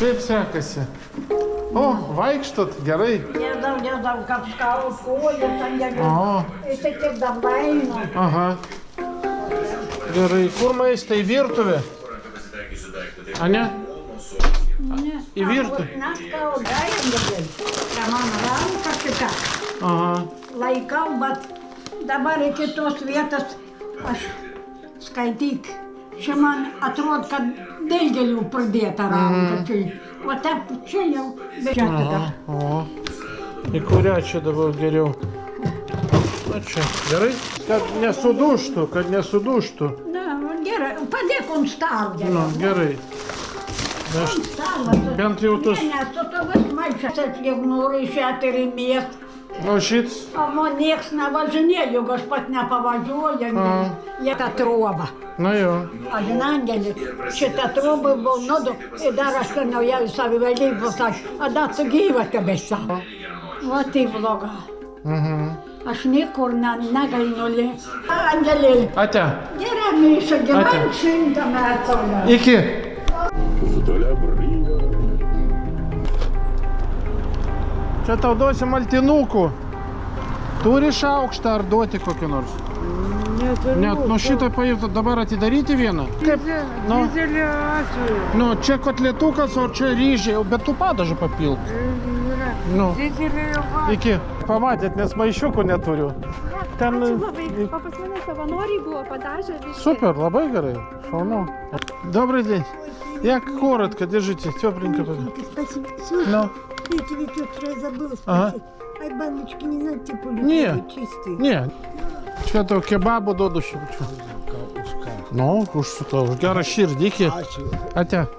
Kaip sekasi? O, vaikštot, gerai. Nedam kapskau koją, ten negaliu. O, Tai tik dabar einu. aha. Gerai, kur maistai, į virtuvę? A ne? Į virtuvę? Naskau, daim, čia man ranka šitą. Aha. Laikau, bet dabar iki tos vietos aš skaityk. Čia man atrodo, kad dėlgelių pradėta ranka. O taip, čia jau bežiūrėkite. O, į kurią čia dabar geriau? Na čia, gerai? Kad nesuduštų, kad nesuduštų. Na, gerai, padėk ant stalo. Nu, gerai. Aš bent jau tos... Ne, su tavas maišas, jeigu nori išėti į miestą. O šits? O man nieks nevažinėjo, juk aš pat nepavažiuoju, jie tą trobą. Na jo. Aš Angelį, šitą trobą buvo nudu, ir dar aš kad naujau savivaldybę pasakė, a da tu gyva tebesa. O tai bloga. Aš niekur negaliu nulėti. Angelį. Ate. Gerai, Miša, gyvenk 100 metų. Iki. Čia tau duosi maltinukų. Turi šaukštą ar duoti kokį nors? Neturiu. Net, nu šitą paimtų dabar atidaryti vieną. Kaip? Nu, Didelį ačiū. nu, čia kotlėtukas, o čia ryžiai, bet tu padažą papilk. Nu, Didelį ačiū. iki. Pamatėt, nes maišiukų neturiu. Ten... Ačiū labai. O pas mane savanoriai buvo padažę visi. Супер, labai gerai. Шауно. Добрый день. Я коротко, держите, тепленько. Спасибо. Ну. Видите, ведь что я забыла Ага. спросить. А баночки не надо теплые, Не. чистые. Не. Что-то кебабу додуши. Ну, уж что-то, уж гара шир, дикий. Атя.